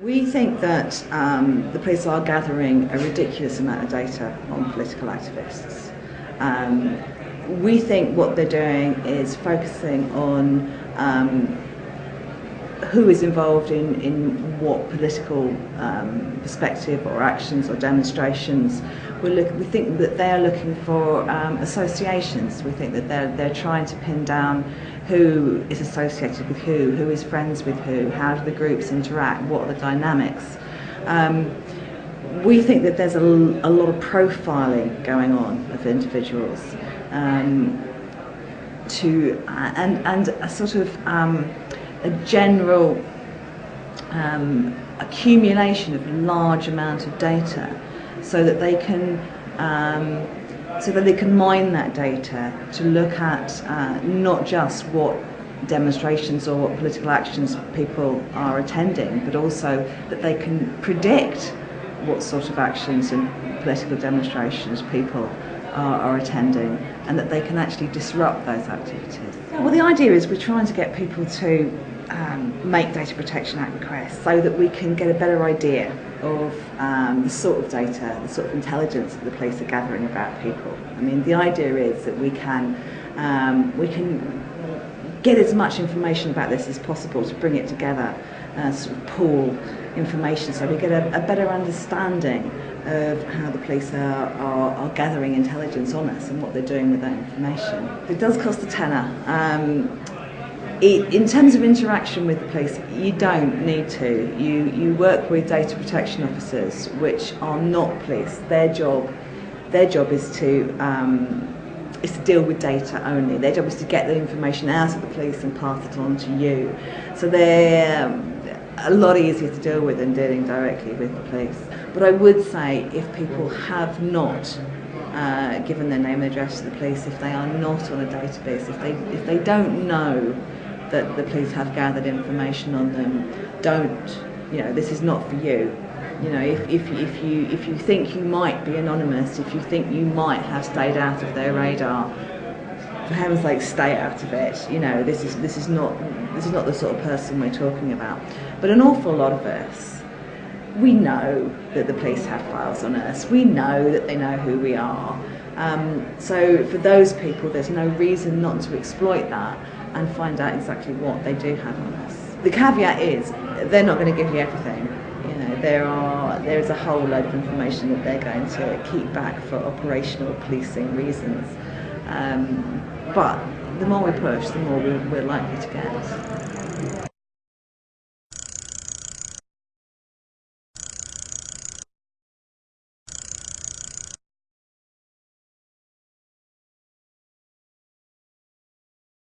We think that the police are gathering a ridiculous amount of data on political activists. We think what they're doing is focusing on who is involved in what political perspective or actions or demonstrations. We think that they are looking for associations. We think that they're trying to pin down who is associated with who is friends with who, how do the groups interact, what are the dynamics. We think that there's a lot of profiling going on of individuals and a sort of a general accumulation of large amount of data so that they can mine that data to look at not just what demonstrations or what political actions people are attending, but also that they can predict what sort of actions and political demonstrations people are attending, and that they can actually disrupt those activities. Well, the idea is we're trying to get people to make Data Protection Act requests so that we can get a better idea of the sort of data, the sort of intelligence that the police are gathering about people. I mean, the idea is that we can get as much information about this as possible to bring it together, sort of pool information so we get a better understanding of how the police are gathering intelligence on us and what they're doing with that information. It does cost a tenner. In terms of interaction with the police, you don't need to. You work with data protection officers, which are not police. Their job is to deal with data only. Their job is to get the information out of the police and pass it on to you. So they're a lot easier to deal with than dealing directly with the police. But I would say if people have not given their name and address to the police, if they are not on a database, if they don't know that the police have gathered information on them, this is not for you. You know, if you think you might be anonymous, if you think you might have stayed out of their radar, for heaven's sake, stay out of it. You know, this is not the sort of person we're talking about. But an awful lot of us, we know that the police have files on us. We know that they know who we are. So for those people, there's no reason not to exploit that and find out exactly what they do have on us. The caveat is they're not going to give you everything. You know, there is a whole load of information that they're going to keep back for operational policing reasons. But the more we push, the more we're likely to get.